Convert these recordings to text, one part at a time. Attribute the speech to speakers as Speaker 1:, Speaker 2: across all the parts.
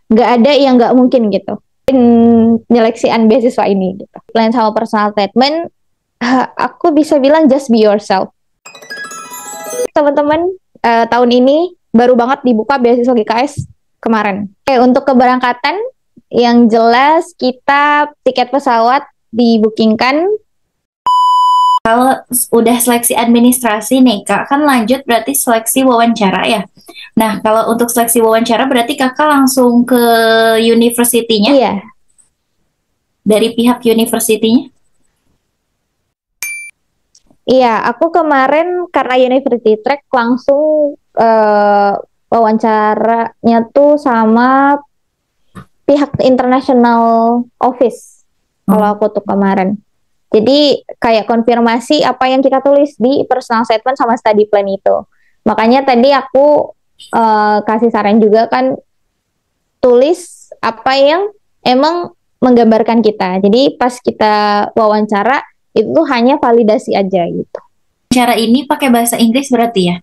Speaker 1: nggak ada yang nggak mungkin gitu penyeleksian beasiswa ini gitu. Plan sama personal statement, aku bisa bilang just be yourself. Teman-teman, tahun ini baru banget dibuka beasiswa GKS kemarin. Untuk keberangkatan yang jelas kita tiket pesawat dibookingkan.
Speaker 2: Kalau udah seleksi administrasi nih, Kak, kan lanjut berarti seleksi wawancara ya. Nah, kalau untuk seleksi wawancara berarti Kakak langsung ke universitinya,
Speaker 1: Iya,
Speaker 2: dari pihak universitinya?
Speaker 1: iya, aku kemarin karena University Track langsung wawancaranya tuh sama pihak International Office kalau
Speaker 2: Oh,
Speaker 1: aku tuh kemarin. Jadi kayak konfirmasi apa yang kita tulis di personal statement sama study plan itu. Makanya tadi aku kasih saran juga kan, tulis apa yang emang menggambarkan kita. Jadi pas kita wawancara itu tuh hanya validasi aja gitu.
Speaker 2: cara ini pakai bahasa Inggris berarti ya?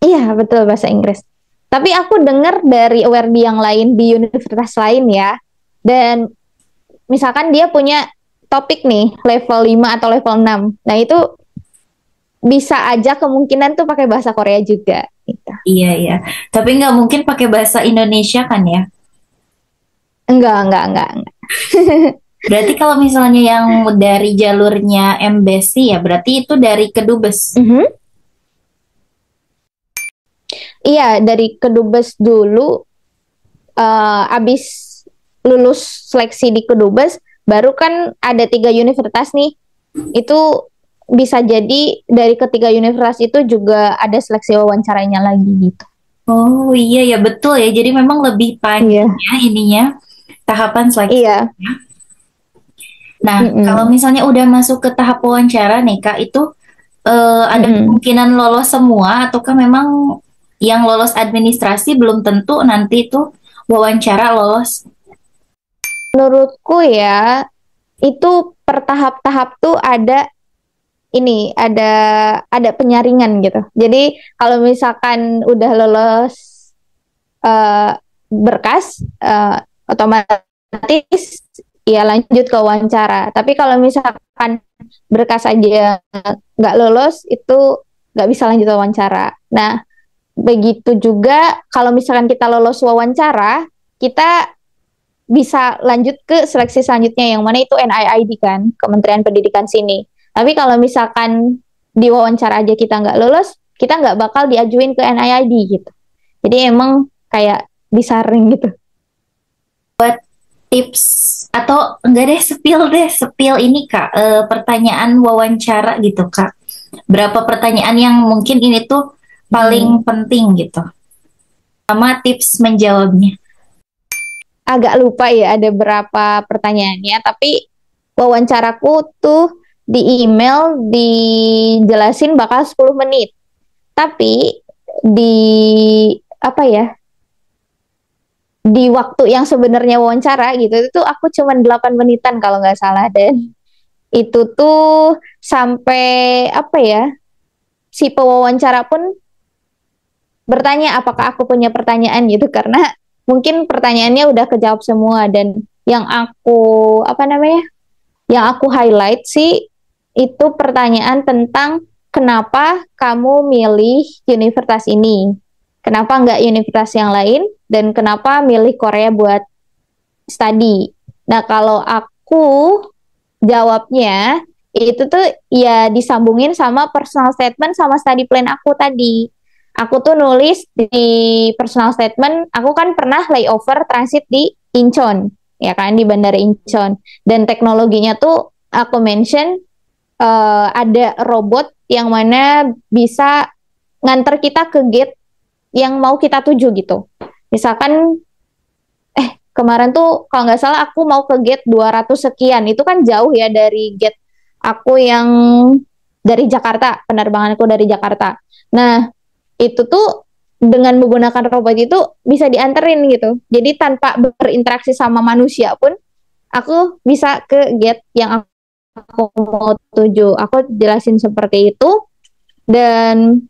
Speaker 1: Iya, betul bahasa Inggris. Tapi aku dengar dari award yang lain di universitas lain ya. Dan misalkan dia punya topik nih level 5 atau level 6. Nah, itu bisa aja kemungkinan tuh pakai bahasa Korea juga gitu.
Speaker 2: Iya, iya. Tapi nggak mungkin pakai bahasa Indonesia kan ya?
Speaker 1: Enggak.
Speaker 2: Berarti kalau misalnya yang dari jalurnya embassy ya, berarti itu dari kedubes.
Speaker 1: Mhm. Iya, dari Kedubes dulu, abis lulus seleksi di Kedubes, baru kan ada 3 universitas nih. Itu bisa jadi dari ketiga universitas itu juga ada seleksi wawancaranya lagi gitu.
Speaker 2: Oh iya ya betul ya. Jadi memang lebih panjang
Speaker 1: Iya,
Speaker 2: ya ininya tahapan seleksi.
Speaker 1: iya.
Speaker 2: Nah, kalau
Speaker 1: Mm-mm.
Speaker 2: misalnya udah masuk ke tahap wawancara nih Kak, itu ada
Speaker 1: Mm-mm.
Speaker 2: kemungkinan lolos semua ataukah memang yang lolos administrasi belum tentu nanti itu wawancara lolos?
Speaker 1: Menurutku ya, itu per tahap-tahap tuh ada ini, ada penyaringan gitu. Jadi kalau misalkan udah lolos eh, berkas, otomatis ya lanjut ke wawancara. Tapi kalau misalkan berkas aja nggak lolos, itu nggak bisa lanjut wawancara. Nah, begitu juga kalau misalkan kita lolos wawancara, kita bisa lanjut ke seleksi selanjutnya yang mana itu NIID kan, Kementerian Pendidikan sini. Tapi kalau misalkan di wawancara aja kita nggak lulus, kita nggak bakal diajuin ke NIID gitu. Jadi emang kayak disaring gitu.
Speaker 2: Tips atau enggak deh sepil ini Kak, pertanyaan wawancara gitu Kak. Berapa pertanyaan yang mungkin ini tuh paling
Speaker 1: Hmm.
Speaker 2: penting gitu. Sama tips menjawabnya.
Speaker 1: Agak lupa ya ada berapa pertanyaannya, tapi wawancaraku tuh di email dijelasin bakal 10 menit. Tapi di apa ya? Di waktu yang sebenarnya wawancara gitu itu aku cuma 8 menitan kalau nggak salah, dan itu tuh sampai apa ya, si pewawancara pun bertanya apakah aku punya pertanyaan gitu, karena mungkin pertanyaannya udah kejawab semua. Dan yang aku apa namanya, yang aku highlight sih itu pertanyaan tentang kenapa kamu milih universitas ini, kenapa nggak universitas yang lain, dan kenapa milih Korea buat study. Nah, kalau aku jawabnya itu tuh ya disambungin sama personal statement sama study plan aku tadi. Aku tuh nulis di personal statement, aku kan pernah layover transit di Incheon, ya kan, di Bandara Incheon. Dan teknologinya tuh aku mention ada robot yang mana bisa nganter kita ke gate yang mau kita tuju gitu. Misalkan kemarin tuh kalau nggak salah aku mau ke gate 200 sekian. Itu kan jauh ya dari gate aku yang dari Jakarta, penerbanganku dari Jakarta. Nah, itu tuh dengan menggunakan robot itu bisa dianterin gitu. Jadi tanpa berinteraksi sama manusia pun aku bisa ke gate yang aku mau tuju. Aku jelasin seperti itu. Dan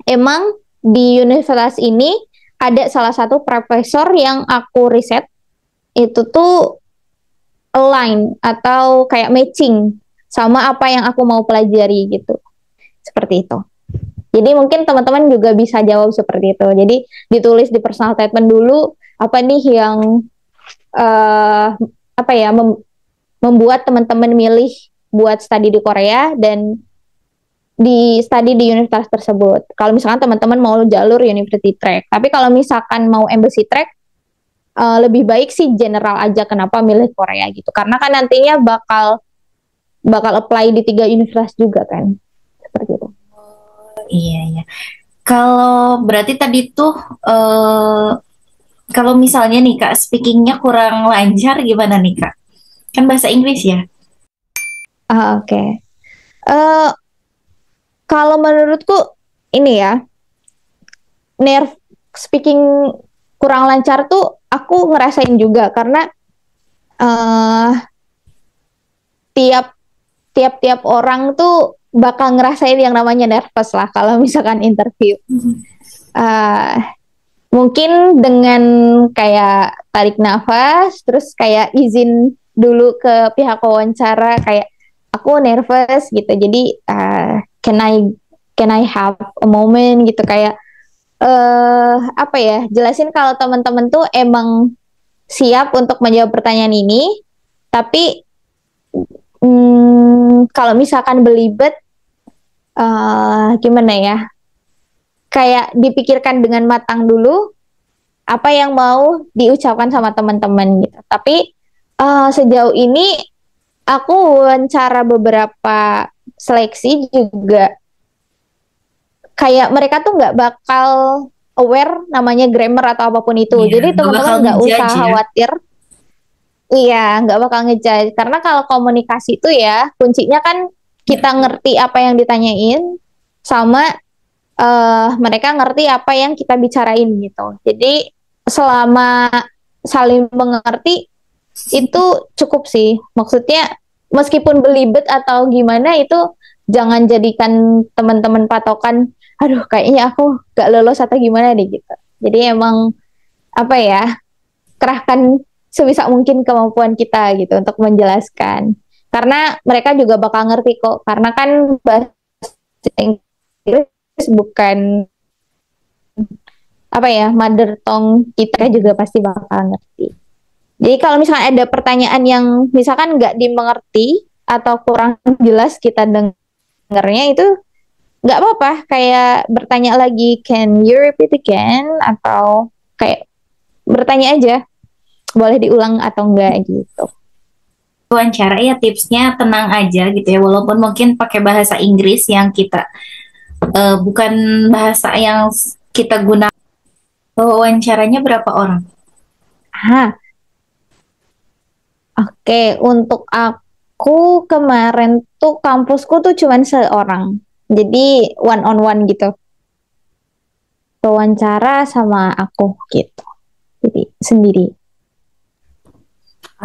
Speaker 1: emang di universitas ini ada salah satu profesor yang aku riset itu tuh align atau kayak matching sama apa yang aku mau pelajari gitu. Seperti itu. Jadi mungkin teman-teman juga bisa jawab seperti itu. Jadi ditulis di personal statement dulu apa nih yang apa ya membuat teman-teman milih buat studi di Korea dan di studi di universitas tersebut. Kalau misalkan teman-teman mau jalur university track, tapi kalau misalkan mau embassy track lebih baik sih general aja kenapa milih Korea gitu. Karena kan nantinya bakal apply di 3 universitas juga kan. Seperti itu.
Speaker 2: Iya, iya. Kalau berarti tadi tuh kalau misalnya nih Kak, speakingnya kurang lancar gimana nih Kak? Kan bahasa Inggris ya?
Speaker 1: Oke. Okay. Kalau menurutku ini ya, nerve speaking kurang lancar tuh aku ngerasain juga karena uh, tiap tiap orang tuh bakal ngerasain yang namanya nervous lah kalau misalkan interview. Uh, Mungkin dengan kayak tarik nafas, terus kayak izin dulu ke pihak wawancara kayak aku nervous gitu. Jadi can I have a moment gitu kayak apa ya? Jelasin kalau teman-teman tuh emang siap untuk menjawab pertanyaan ini, tapi kalau misalkan belibet, gimana ya? Kayak dipikirkan dengan matang dulu apa yang mau diucapkan sama teman-teman gitu. Tapi sejauh ini aku wawancara beberapa seleksi juga kayak mereka tuh nggak bakal aware namanya grammar atau apapun itu.
Speaker 2: Iya,
Speaker 1: Jadi
Speaker 2: nggak bakal
Speaker 1: teman-teman nggak usah
Speaker 2: ngejudge ya.
Speaker 1: khawatir. Iya, nggak bakal ngejudge. Karena kalau komunikasi itu ya kuncinya kan kita ngerti apa yang ditanyain sama mereka ngerti apa yang kita bicarain gitu. Jadi selama saling mengerti itu cukup sih. Maksudnya meskipun belibet atau gimana itu jangan jadikan teman-teman patokan. Aduh, kayaknya aku gak lolos atau gimana deh gitu. Jadi emang apa ya, kerahkan sebisa mungkin kemampuan kita gitu untuk menjelaskan. Karena mereka juga bakal ngerti kok. Karena kan bahasa Inggris bukan apa ya mother tongue kita juga pasti bakal ngerti. Jadi kalau misalkan ada pertanyaan yang misalkan nggak dimengerti atau kurang jelas kita dengarnya itu nggak apa-apa kayak bertanya lagi can you repeat again atau kayak bertanya aja boleh diulang atau enggak gitu.
Speaker 2: Wawancara ya tipsnya tenang aja gitu ya, walaupun mungkin pakai bahasa Inggris yang kita bukan bahasa yang kita gunakan. Wawancaranya berapa orang?
Speaker 1: Oke, untuk aku kemarin tuh kampusku tuh cuman seorang. Jadi one on one gitu. Wawancara sama aku gitu. Jadi sendiri.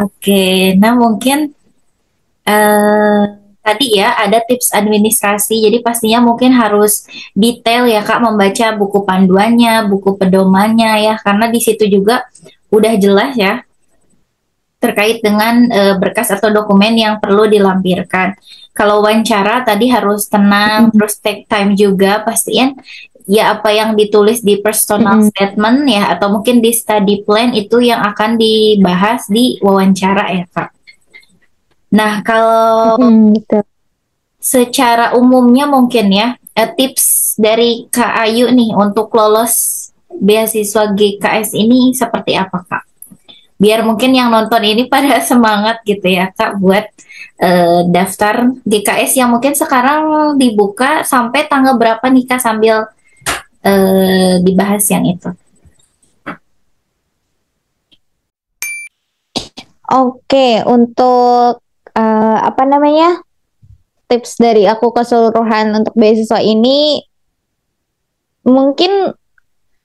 Speaker 2: Oke, nah mungkin tadi ya ada tips administrasi, jadi pastinya mungkin harus detail ya Kak membaca buku panduannya, buku pedomannya ya, karena di situ juga udah jelas ya terkait dengan berkas atau dokumen yang perlu dilampirkan. Kalau wawancara tadi harus tenang, terus take time juga pastiin ya apa yang ditulis di personal statement ya atau mungkin di study plan itu yang akan dibahas di wawancara ya Kak. Nah, kalau
Speaker 1: Gitu.
Speaker 2: secara umumnya mungkin ya, tips dari Kak Ayu nih untuk lolos beasiswa GKS ini seperti apa Kak? Biar mungkin yang nonton ini pada semangat gitu ya Kak buat daftar GKS yang mungkin sekarang dibuka sampai tanggal berapa nih Kak sambil dibahas yang itu.
Speaker 1: Oke, untuk apa namanya tips dari aku keseluruhan untuk beasiswa ini mungkin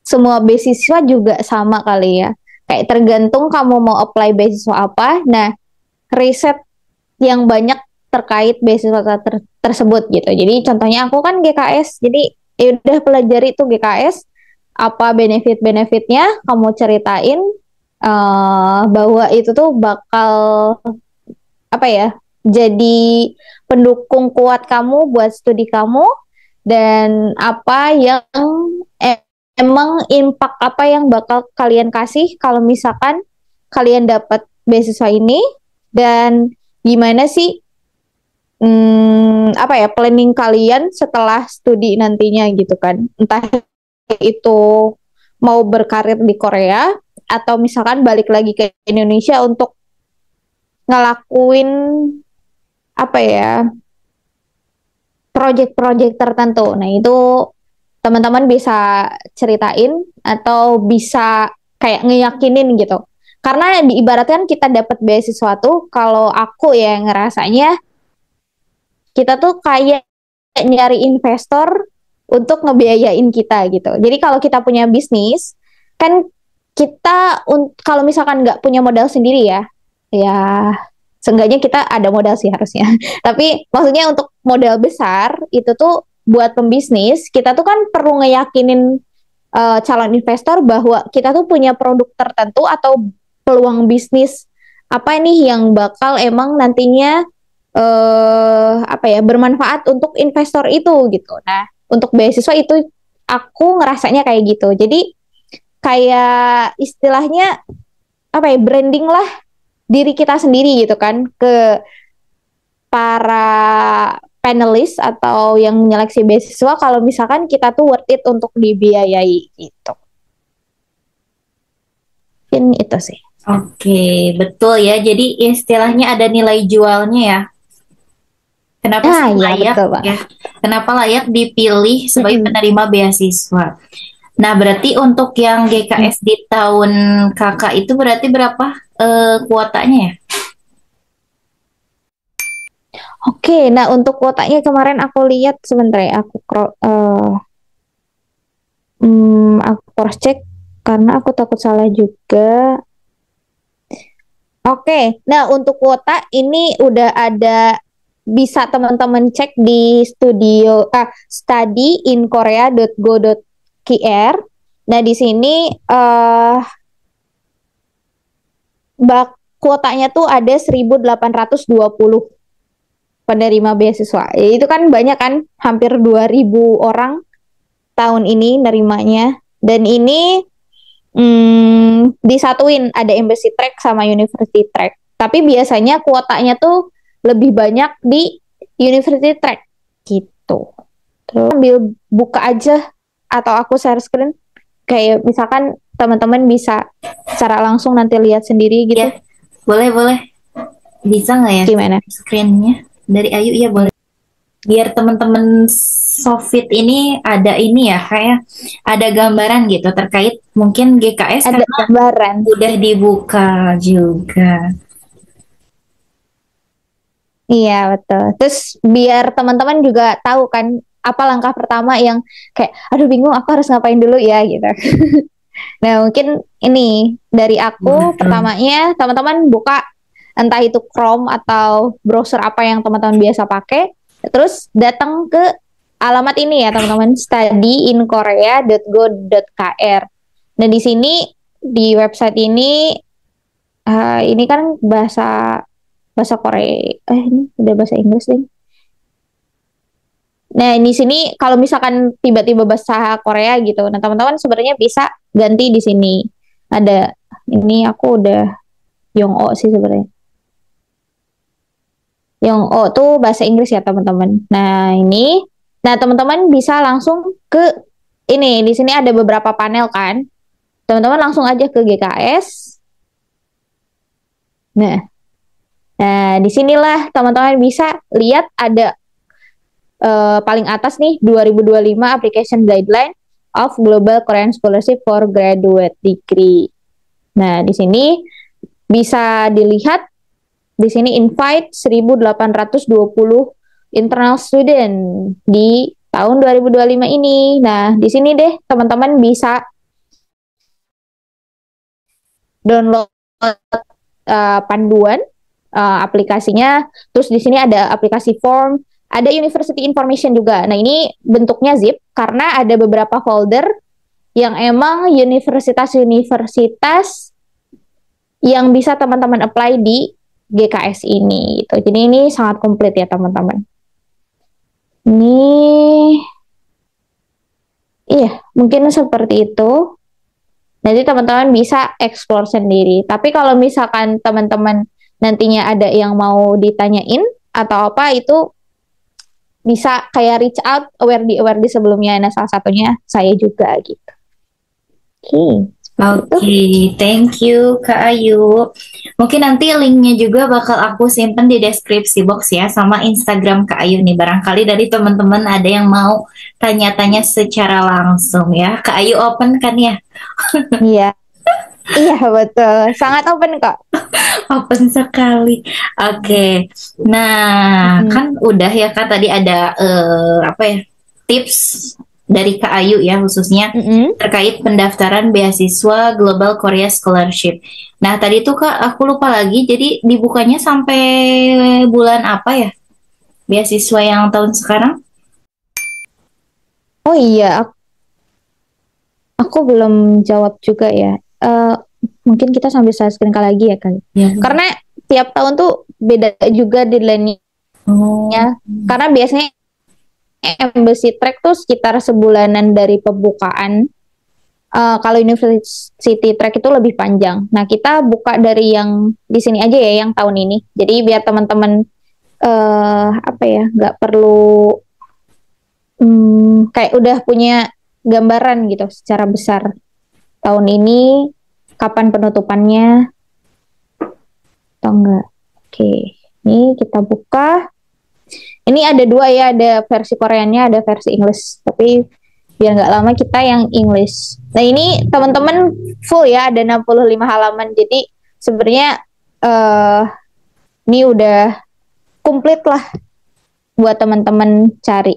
Speaker 1: semua beasiswa juga sama kali ya. Kayak tergantung kamu mau apply beasiswa apa. Nah, riset yang banyak terkait beasiswa tersebut gitu. Jadi contohnya aku kan GKS, jadi ya udah pelajari tuh GKS. apa benefit-benefitnya, kamu ceritain bahwa itu tuh bakal apa ya, jadi pendukung kuat kamu buat studi kamu, dan apa yang emang impact apa yang bakal kalian kasih kalau misalkan kalian dapat beasiswa ini, dan gimana sih apa ya planning kalian setelah studi nantinya gitu kan, entah itu mau berkarir di Korea atau misalkan balik lagi ke Indonesia untuk ngelakuin apa ya project-project tertentu. Nah itu teman-teman bisa ceritain atau bisa kayak ngeyakinin gitu. Karena diibaratkan kita dapat beasiswa tuh, kalau aku ya ngerasanya kita tuh kayak nyari investor untuk ngebiayain kita gitu. Jadi kalau kita punya bisnis, kan kita kalau misalkan nggak punya modal sendiri ya, ya seenggaknya kita ada modal sih harusnya. Tapi maksudnya untuk modal besar itu tuh buat pembisnis, kita tuh kan perlu ngeyakinin calon investor bahwa kita tuh punya produk tertentu atau peluang bisnis apa nih yang bakal emang nantinya apa ya bermanfaat untuk investor itu gitu. Nah, untuk beasiswa itu aku ngerasanya kayak gitu. Jadi kayak istilahnya apa ya branding lah diri kita sendiri gitu kan ke para panelis atau yang menyeleksi beasiswa kalau misalkan kita tuh worth it untuk dibiayai gitu. Mungkin itu sih.
Speaker 2: Oke, betul ya. Jadi istilahnya ada nilai jualnya ya. Kenapa sih
Speaker 1: Ya
Speaker 2: layak
Speaker 1: betul Bang.
Speaker 2: ya? Kenapa layak dipilih sebagai penerima beasiswa? Nah, berarti untuk yang GKS di tahun kakak itu berarti berapa kuotanya ya?
Speaker 1: Oke, nah untuk kuotanya kemarin aku lihat sebentar ya, aku cross check karena aku takut salah juga. Oke, nah untuk kuota ini udah ada, bisa teman-teman cek di studyinkorea.go.kr. Nah di sini kuotanya tuh ada 1.820 penerima beasiswa. Ya, itu kan banyak kan, hampir 2.000 orang tahun ini nerimanya. Dan ini disatuin ada embassy track sama university track. Tapi biasanya kuotanya tuh lebih banyak di university track gitu. Terus sambil buka aja atau aku share screen, kayak misalkan teman-teman bisa secara langsung nanti lihat sendiri gitu.
Speaker 2: Ya, boleh. Bisa nggak ya?
Speaker 1: Gimana?
Speaker 2: Screen-nya dari Ayu ya boleh. Biar teman-teman Sofit ini ada ini ya, kayak ada gambaran gitu terkait mungkin GKS
Speaker 1: Ada
Speaker 2: karena
Speaker 1: gambaran.
Speaker 2: udah dibuka juga.
Speaker 1: Iya betul. Terus biar teman-teman juga tahu kan apa langkah pertama yang kayak aduh bingung aku harus ngapain dulu ya gitu. Nah mungkin ini dari aku pertamanya teman-teman buka entah itu Chrome atau browser apa yang teman-teman biasa pakai, terus datang ke alamat ini ya teman-teman, studyinkorea.go.kr. Nah di sini di website ini kan bahasa Korea, ini udah bahasa Inggris deh. Nah di sini kalau misalkan tiba-tiba bahasa Korea gitu, nah teman-teman sebenarnya bisa ganti di sini. Ada ini aku udah Yong'o sih sebenarnya. Yong'o tuh bahasa Inggris ya teman-teman. Nah ini, nah teman-teman bisa langsung ke ini. Di sini ada beberapa panel kan. Teman-teman langsung aja ke GKS. Nah, disinilah teman-teman bisa lihat ada paling atas nih 2025 Application Guideline of Global Korean Scholarship for Graduate Degree. Nah, di sini bisa dilihat di sini invite 1.820 internal student di tahun 2025 ini. Nah, di sini deh teman-teman bisa download panduan aplikasinya. Terus di sini ada aplikasi form, ada university information juga. Nah, ini bentuknya zip karena ada beberapa folder yang emang universitas-universitas yang bisa teman-teman apply di GKS ini gitu. Jadi ini sangat komplit ya teman-teman. Ini iya, mungkin seperti itu. Nanti teman-teman bisa explore sendiri. Tapi kalau misalkan teman-teman nantinya ada yang mau ditanyain atau apa, itu bisa kayak reach out, aware di sebelumnya. Nah, salah satunya saya juga gitu. Oke.
Speaker 2: Oke, thank you Kak Ayu. Mungkin nanti linknya juga bakal aku simpen di deskripsi box ya, sama Instagram Kak Ayu nih. Barangkali dari teman-teman ada yang mau tanya-tanya secara langsung ya. Kak Ayu open kan ya?
Speaker 1: Iya. Iya betul, sangat open kok.
Speaker 2: Open sekali. Oke. Nah, kan udah ya Kak tadi ada apa ya? Tips dari Kak Ayu ya khususnya terkait pendaftaran beasiswa Global Korea Scholarship. Nah, tadi tuh Kak aku lupa lagi, jadi dibukanya sampai bulan apa ya? Beasiswa yang tahun sekarang?
Speaker 1: Oh iya, aku belum jawab juga ya. Mungkin kita sambil saya screenshot lagi ya kali.
Speaker 2: Ya.
Speaker 1: Karena tiap tahun tuh beda juga deadline-nya. Karena biasanya embassy track tuh sekitar sebulanan dari pembukaan. Kalau university track itu lebih panjang. Nah, kita buka dari yang di sini aja ya, yang tahun ini. Jadi biar teman-teman apa ya, nggak perlu kayak udah punya gambaran gitu secara besar. Tahun ini kapan penutupannya atau enggak. Oke, ini kita buka. Ini ada dua ya, ada versi Koreanya, ada versi English. Tapi biar nggak lama kita yang English. Nah ini teman-teman full ya, ada 65 halaman. Jadi sebenarnya ini udah komplit lah buat teman-teman cari.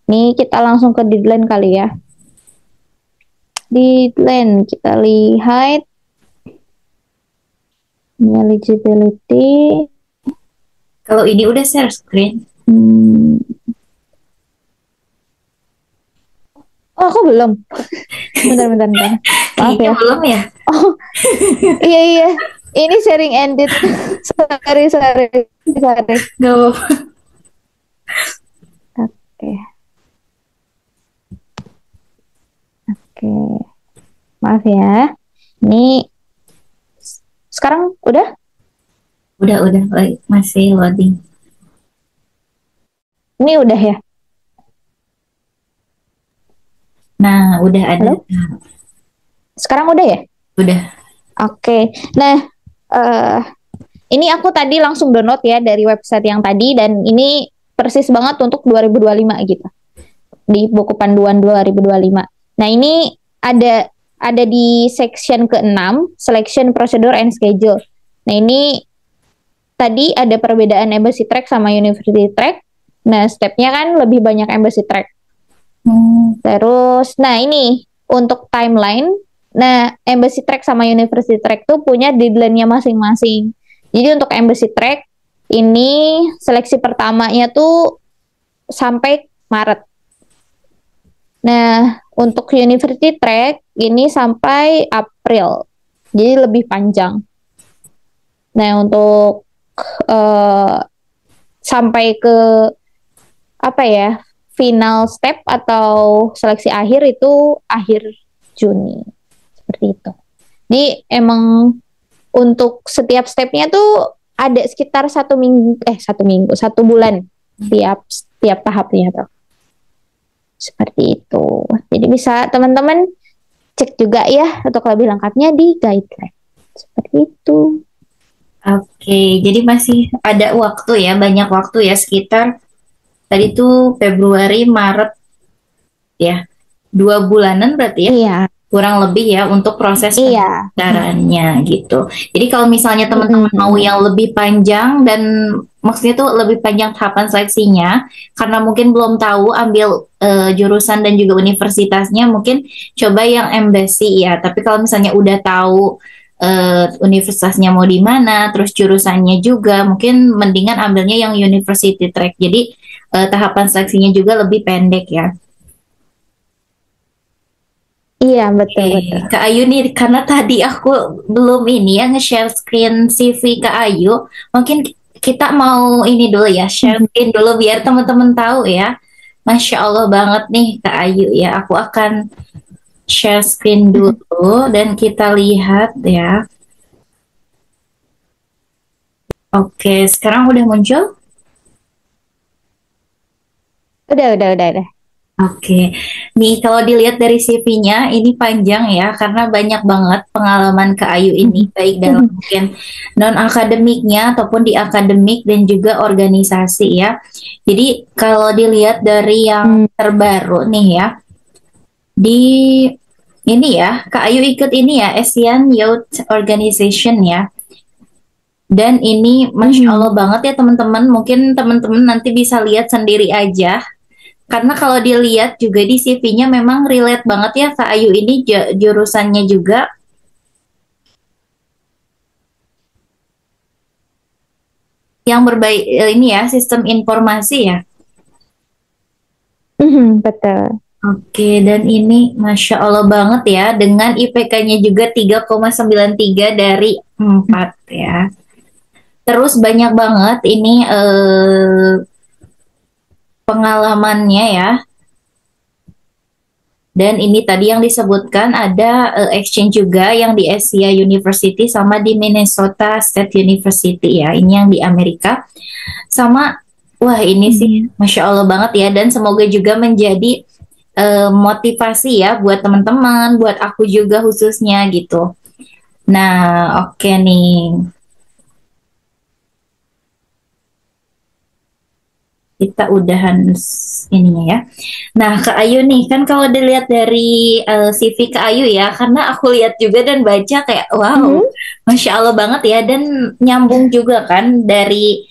Speaker 1: Ini kita langsung ke deadline kali ya. Deadline kita lihat. Ini eligibility.
Speaker 2: Kalau ini udah share screen.
Speaker 1: Oh, aku belum. Bentar. Maaf ya.
Speaker 2: Belum ya?
Speaker 1: Oh, iya. Ini sharing ended. sorry.
Speaker 2: Gak apa-apa.
Speaker 1: Oke. Maaf ya. Ini sekarang udah?
Speaker 2: Udah. Masih loading.
Speaker 1: Ini udah ya?
Speaker 2: Nah, udah ada.
Speaker 1: Halo? Sekarang udah ya?
Speaker 2: Udah.
Speaker 1: Oke. Nah, ini aku tadi langsung download ya dari website yang tadi, dan ini persis banget untuk 2025 gitu. Di buku panduan 2025. Nah, ini ada di section ke-6, selection procedure and schedule. Nah, ini tadi ada perbedaan embassy track sama university track. Nah, stepnya kan lebih banyak embassy track. Terus, nah ini untuk timeline. Nah, embassy track sama university track tuh punya deadline-nya masing-masing. Jadi untuk embassy track ini seleksi pertamanya tuh sampai Maret. Nah, untuk university track ini sampai April. Jadi lebih panjang. Nah, untuk sampai ke apa ya, final step atau seleksi akhir itu akhir Juni. Seperti itu. Jadi emang untuk setiap stepnya tuh ada sekitar 1 bulan tiap tahapnya tuh. Seperti itu. Jadi bisa teman-teman cek juga ya untuk lebih lengkapnya di guideline. Seperti itu.
Speaker 2: Oke, jadi masih ada waktu ya, banyak waktu ya, sekitar tadi tuh Februari, Maret ya, 2 bulanan berarti ya?
Speaker 1: Iya.
Speaker 2: Kurang lebih ya untuk proses pendaftarannya gitu. Jadi kalau misalnya teman-teman mau yang lebih panjang, dan maksudnya tuh lebih panjang tahapan seleksinya, karena mungkin belum tahu ambil jurusan dan juga universitasnya, mungkin coba yang embassy ya. Tapi kalau misalnya udah tahu universitasnya mau di mana, terus jurusannya juga, mungkin mendingan ambilnya yang university track. Jadi tahapan seleksinya juga lebih pendek ya.
Speaker 1: Iya, betul betul.
Speaker 2: Oke, Kak Ayu nih, karena tadi aku belum ini ya nge-share screen CV Kak Ayu, mungkin kita mau ini dulu ya, share
Speaker 1: Mhm.
Speaker 2: screen dulu biar teman-teman tahu ya. Masya Allah banget nih Kak Ayu ya, aku akan share screen
Speaker 1: Mhm.
Speaker 2: dulu dan kita lihat ya. Oke, sekarang udah muncul?
Speaker 1: Udah.
Speaker 2: Oke, nih kalau dilihat dari CV-nya ini panjang ya karena banyak banget pengalaman Kak Ayu ini
Speaker 1: Mhm.
Speaker 2: baik dalam
Speaker 1: Mhm.
Speaker 2: mungkin non akademiknya ataupun di akademik dan juga organisasi ya. Jadi kalau dilihat dari yang
Speaker 1: Hmm.
Speaker 2: terbaru nih ya di ini ya Kak Ayu ikut ini ya ASEAN Youth Organization ya. Dan ini Masya Allah
Speaker 1: Mhm.
Speaker 2: banget ya teman-teman, mungkin teman-teman nanti bisa lihat sendiri aja karena kalau dilihat juga di CV-nya memang relate banget ya Kak Ayu ini jurusannya juga yang berbaik ini ya sistem informasi ya.
Speaker 1: Mhm, betul.
Speaker 2: Oke, dan ini Masya Allah banget ya dengan IPK-nya juga 3,93 dari 4 ya. Terus banyak banget ini pengalamannya ya. Dan ini tadi yang disebutkan ada exchange juga yang di Asia University sama di Minnesota State University ya. Ini yang di Amerika. Sama, wah ini sih
Speaker 1: Mhm.
Speaker 2: Masya Allah banget ya. Dan semoga juga menjadi motivasi ya buat teman-teman, buat aku juga khususnya gitu. Nah, oke nih. Kita udahan ininya ya. Nah, Kak Ayu nih, kan kalau dilihat dari CV Kak Ayu ya, karena aku lihat juga dan baca kayak, wow,
Speaker 1: Mhm.
Speaker 2: Masya Allah banget ya, dan nyambung juga kan dari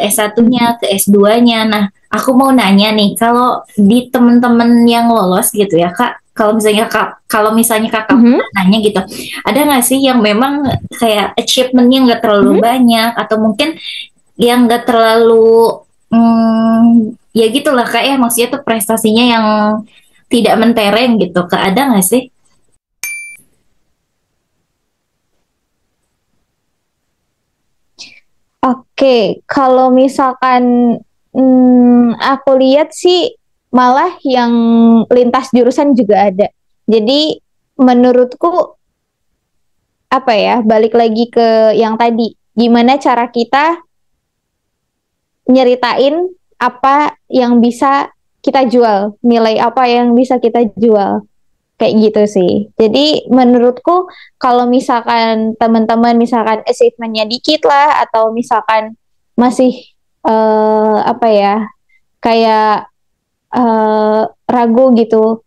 Speaker 2: S1-nya ke S2-nya. Nah, aku mau nanya nih, kalau di teman-teman yang lolos gitu ya, Kak, kalau misalnya kakak
Speaker 1: Mhm.
Speaker 2: pernah nanya gitu, ada nggak sih yang memang kayak achievementnya nggak terlalu
Speaker 1: Mhm.
Speaker 2: banyak, atau mungkin yang nggak terlalu ya gitulah kak ya maksudnya tuh prestasinya yang tidak mentereng gitu kak ada nggak sih?
Speaker 1: Oke, kalau misalkan aku lihat sih malah yang lintas jurusan juga ada. Jadi menurutku apa ya, balik lagi ke yang tadi, gimana cara kita nyeritain apa yang bisa kita jual, nilai apa yang bisa kita jual. Kayak gitu sih. Jadi menurutku kalau misalkan teman-teman misalkan achievementnya dikit lah atau misalkan masih apa ya kayak ragu gitu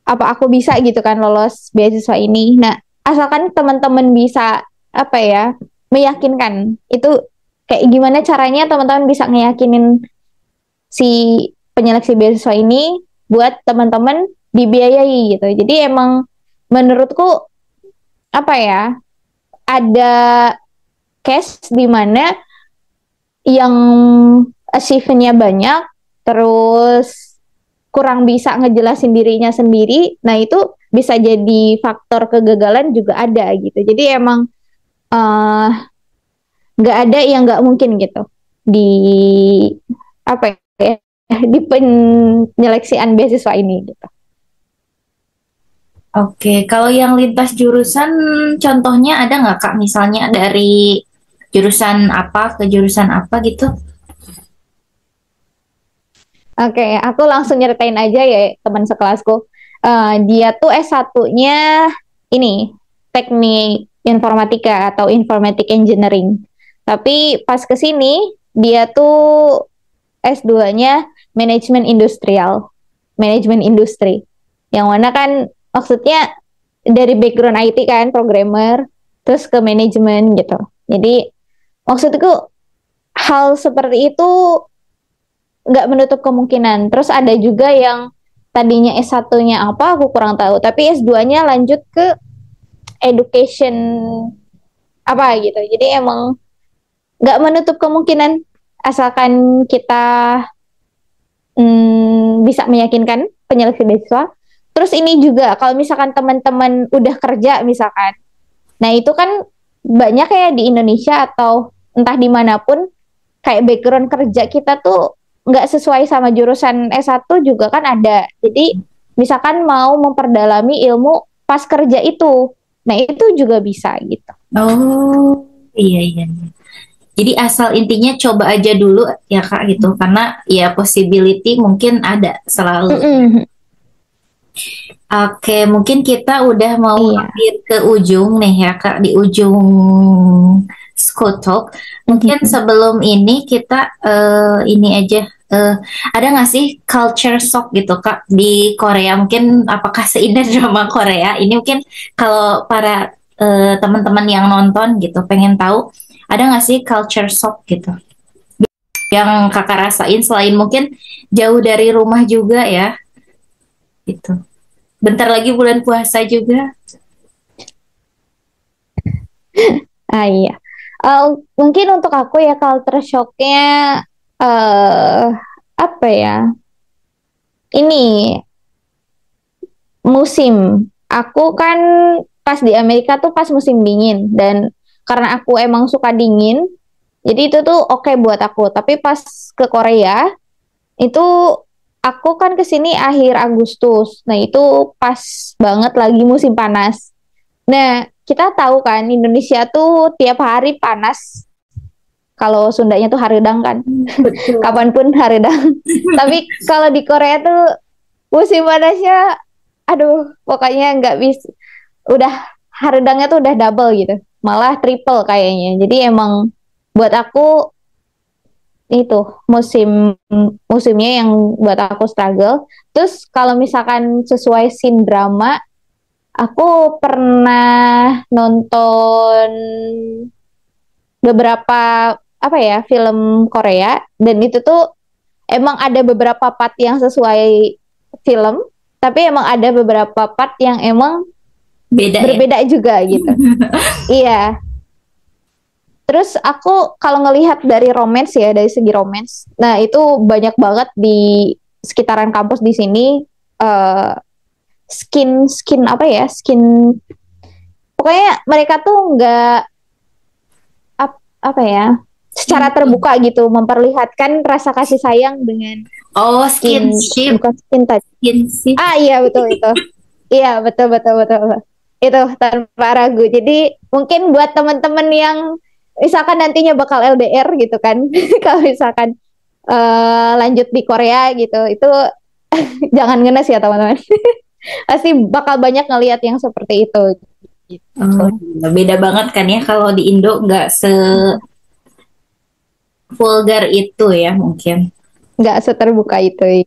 Speaker 1: apa aku bisa gitu kan lolos beasiswa ini. Nah asalkan teman-teman bisa apa ya meyakinkan itu kayak gimana caranya teman-teman bisa ngeyakinin si penyeleksi beasiswa ini buat teman-teman dibiayai gitu. Jadi emang menurutku apa ya ada case di mana yang achievement-nya banyak terus kurang bisa ngejelasin dirinya sendiri, nah itu bisa jadi faktor kegagalan juga ada gitu. Jadi emang eh, nggak ada yang nggak mungkin gitu di apa ya di penyeleksian beasiswa ini gitu.
Speaker 2: Oke, kalau yang lintas jurusan contohnya ada nggak kak misalnya dari jurusan apa ke jurusan apa gitu?
Speaker 1: Oke, aku langsung nyeritain aja ya teman sekelasku. Dia tuh S1-nya ini teknik informatika atau informatic engineering. Tapi pas ke sini dia tuh S2-nya manajemen industrial, manajemen industri. Yang mana kan maksudnya dari background IT kan, programmer, terus ke manajemen gitu. Jadi maksudku hal seperti itu nggak menutup kemungkinan. Terus ada juga yang tadinya S1-nya apa aku kurang tahu, tapi S2-nya lanjut ke education apa gitu. Jadi emang nggak menutup kemungkinan asalkan kita bisa meyakinkan penyeleksi beasiswa. Terus ini juga kalau misalkan teman-teman udah kerja misalkan, nah itu kan banyak ya di Indonesia atau entah dimanapun kayak background kerja kita tuh nggak sesuai sama jurusan S1 juga kan ada. Jadi misalkan mau memperdalami ilmu pas kerja itu, nah itu juga bisa gitu.
Speaker 2: Oh, iya iya. Jadi asal intinya coba aja dulu ya Kak gitu, karena ya possibility mungkin ada selalu.
Speaker 1: Mm-mm.
Speaker 2: Oke, mungkin kita udah mau
Speaker 1: Iya.
Speaker 2: hampir ke ujung nih ya Kak, di ujung School Talk. Mungkin
Speaker 1: Mm-mm.
Speaker 2: sebelum ini kita ini aja, ada nggak sih culture shock gitu Kak di Korea? Mungkin apakah seindah drama Korea? Ini mungkin kalau para teman-teman yang nonton gitu pengen tahu, ada nggak sih culture shock gitu yang Kakak rasain selain mungkin jauh dari rumah juga ya gitu. Bentar lagi bulan puasa juga.
Speaker 1: Ah iya. Mungkin untuk aku ya culture shocknya eh apa ya? Ini musim. Aku kan pas di Amerika tuh pas musim dingin dan karena aku emang suka dingin, jadi itu tuh oke buat aku. Tapi pas ke Korea itu aku kan kesini akhir Agustus. Nah itu pas banget lagi musim panas. Nah kita tahu kan Indonesia tuh tiap hari panas. Kalau Sundanya tuh haredang kan,
Speaker 2: Betul.
Speaker 1: kapanpun haredang. Tapi kalau di Korea tuh musim panasnya, aduh, pokoknya nggak bisa. Udah haredangnya tuh udah double gitu, malah triple kayaknya. Jadi emang buat aku itu musimnya yang buat aku struggle. Terus kalau misalkan sesuai scene drama, aku pernah nonton beberapa apa ya film Korea dan itu tuh emang ada beberapa part yang sesuai film, tapi emang ada beberapa part yang emang
Speaker 2: Beda ya.
Speaker 1: berbeda juga gitu. Iya. Terus aku kalau ngelihat dari romance ya, dari segi romance, nah itu banyak banget di sekitaran kampus di sini uh, skin skin apa ya, skin pokoknya mereka tuh nggak apa ya, secara terbuka gitu memperlihatkan rasa kasih sayang dengan
Speaker 2: Oh,
Speaker 1: skin,
Speaker 2: skinship.
Speaker 1: bukan skin touch.
Speaker 2: Skinship.
Speaker 1: Ah iya betul itu. Iya betul betul betul. Itu tanpa ragu. Jadi mungkin buat teman-teman yang misalkan nantinya bakal LDR gitu kan, kalau misalkan lanjut di Korea gitu, itu jangan ngenes ya teman-teman. Pasti bakal banyak ngelihat yang seperti itu. Gitu.
Speaker 2: Oh, iya. Beda banget kan ya kalau di Indo nggak sevulgar itu ya mungkin.
Speaker 1: Nggak seterbuka itu. Iya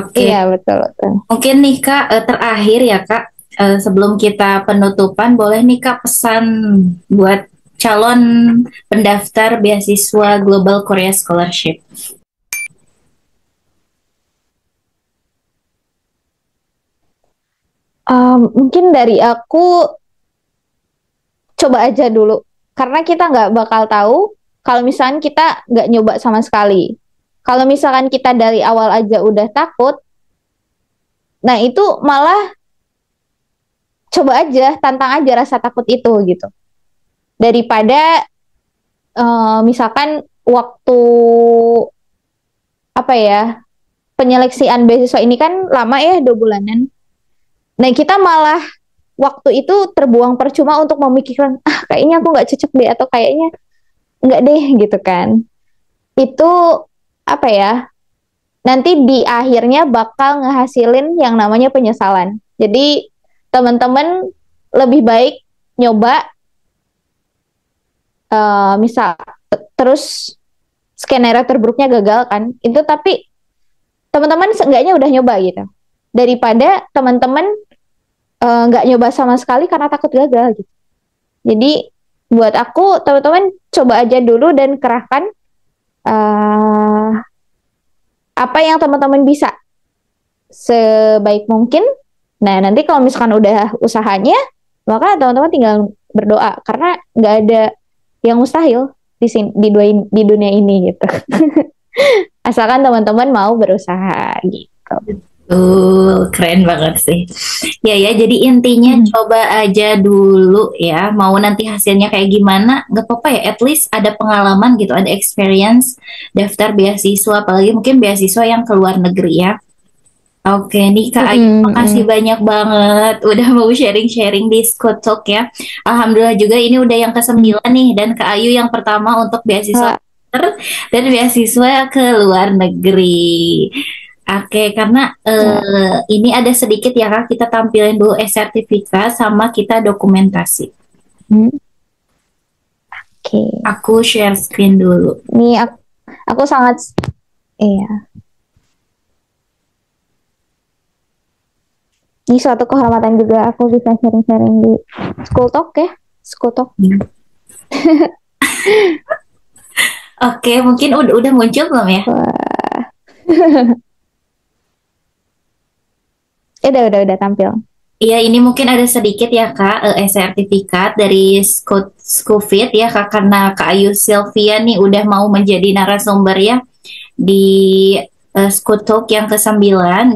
Speaker 2: Oke,
Speaker 1: betul betul.
Speaker 2: mungkin nih Kak, terakhir ya Kak, sebelum kita penutupan, boleh nih Kak pesan buat calon pendaftar beasiswa Global Korea Scholarship.
Speaker 1: Mungkin dari aku coba aja dulu karena kita nggak bakal tahu kalau misalkan kita nggak nyoba sama sekali. Kalau misalkan kita dari awal aja udah takut, nah itu malah coba aja, tantang aja rasa takut itu gitu. Daripada misalkan waktu apa ya, penyeleksian beasiswa ini kan lama ya 2 bulanan. Nah kita malah waktu itu terbuang percuma untuk memikirkan kayaknya aku nggak cocok deh atau kayaknya nggak deh gitu kan. Itu apa ya, nanti di akhirnya bakal ngehasilin yang namanya penyesalan. Jadi teman-teman lebih baik nyoba, misal terus skenario terburuknya gagal kan, itu tapi teman-teman seenggaknya udah nyoba gitu, daripada teman-teman nggak nyoba sama sekali karena takut gagal gitu. Jadi buat aku teman-teman coba aja dulu dan kerahkan uh, apa yang teman-teman bisa sebaik mungkin. Nah, nanti kalau misalkan udah usahanya, maka teman-teman tinggal berdoa karena nggak ada yang mustahil di sini, di dunia ini gitu. Asalkan teman-teman mau berusaha gitu.
Speaker 2: Keren banget sih. Ya ya, jadi intinya
Speaker 1: Hmm.
Speaker 2: coba aja dulu ya. Mau nanti hasilnya kayak gimana, nggak apa-apa ya. At least ada pengalaman gitu, ada experience daftar beasiswa, apalagi mungkin beasiswa yang ke luar negeri ya. Oke, nih Kak Ayu, makasih
Speaker 1: Mm-mm.
Speaker 2: banyak banget udah mau sharing-sharing di Skotok ya. Alhamdulillah juga ini udah yang
Speaker 1: Mm.
Speaker 2: ke-9 nih, dan Kak Ayu yang pertama untuk beasiswa
Speaker 1: Wah,
Speaker 2: dan beasiswa ke luar negeri. Oke, karena
Speaker 1: ya.
Speaker 2: ini ada sedikit ya Kak, kita tampilin dulu sertifikat sama kita dokumentasi.
Speaker 1: Mm. Oke.
Speaker 2: Aku share screen dulu.
Speaker 1: Ini aku sangat, iya. Ini suatu kehormatan juga aku bisa sharing-sharing di School Talk ya. School Talk.
Speaker 2: Hmm. Oke, mungkin udah muncul belum ya?
Speaker 1: Wah. Udah tampil.
Speaker 2: Iya, ini mungkin ada sedikit ya Kak, sertifikat dari Scofit ya Kak, karena Kak Ayu Sylvia nih udah mau menjadi narasumber ya di Skutok yang ke-9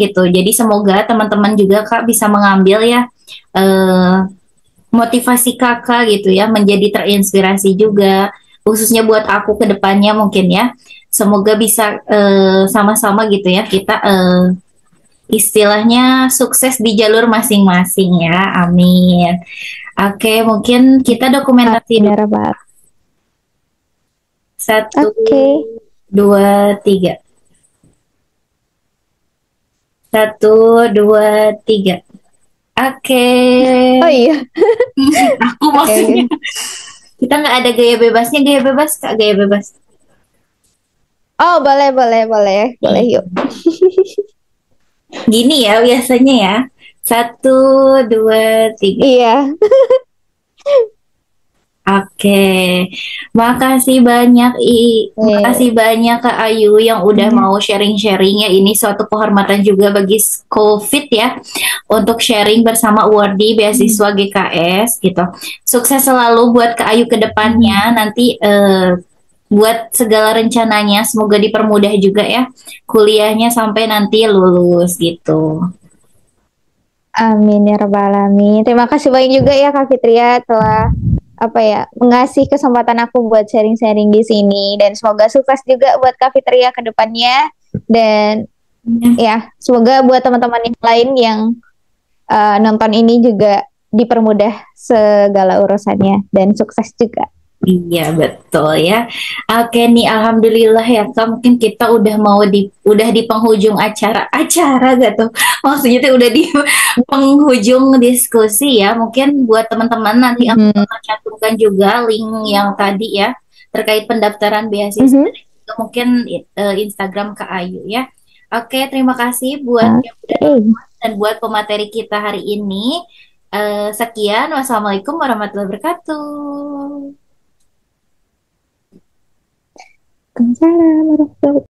Speaker 2: gitu. Jadi semoga teman-teman juga Kak bisa mengambil ya eh, motivasi Kakak gitu ya, menjadi terinspirasi juga, khususnya buat aku ke depannya mungkin ya. Semoga bisa sama-sama gitu ya kita istilahnya sukses di jalur masing-masing ya. Amin. Oke, mungkin kita dokumentasi
Speaker 1: Amin ya
Speaker 2: dulu.
Speaker 1: Rabbal.
Speaker 2: Satu,
Speaker 1: Oke.
Speaker 2: dua, tiga. Satu, dua, tiga. Oke.
Speaker 1: Oh iya.
Speaker 2: Aku
Speaker 1: Oke,
Speaker 2: maksudnya
Speaker 1: oke.
Speaker 2: kita nggak ada gaya bebasnya, gaya bebas kak, gaya bebas.
Speaker 1: Oh, boleh, boleh, boleh. Boleh,
Speaker 2: Nih,
Speaker 1: yuk.
Speaker 2: gini ya biasanya ya. Satu, dua, tiga.
Speaker 1: Iya.
Speaker 2: Oke, makasih banyak makasih
Speaker 1: Nih.
Speaker 2: banyak Kak Ayu yang udah
Speaker 1: Iya.
Speaker 2: mau sharing-sharing ya. Ini suatu kehormatan juga bagi COVID ya untuk sharing bersama awardee
Speaker 1: Hmm.
Speaker 2: beasiswa GKS gitu. Sukses selalu buat Kak Ayu ke depannya.
Speaker 1: Hmm.
Speaker 2: Nanti buat segala rencananya semoga dipermudah juga ya kuliahnya sampai nanti lulus gitu.
Speaker 1: Amin ya Rabbal Alamin. Terima kasih banyak juga ya Kak Fitria telah apa ya mengasih kesempatan aku buat sharing-sharing di sini dan semoga sukses juga buat Kak Fitria ke depannya dan ya semoga buat teman-teman yang lain yang nonton ini juga dipermudah segala urusannya dan sukses juga.
Speaker 2: Iya betul ya. Oke nih, alhamdulillah ya Kak. Mungkin kita udah di penghujung acara gak tuh? Maksudnya tuh udah di penghujung diskusi ya. Mungkin buat teman-teman nanti aku
Speaker 1: Mhm.
Speaker 2: akan cantumkan juga link yang tadi ya terkait pendaftaran beasiswa
Speaker 1: Mhm.
Speaker 2: dan juga mungkin Instagram Kak Ayu ya. Oke, terima kasih buat yang udah
Speaker 1: Oke.
Speaker 2: nonton dan buat pemateri kita hari ini. Sekian, wassalamualaikum warahmatullahi wabarakatuh.
Speaker 1: Waalaikumsalam warahmatullahi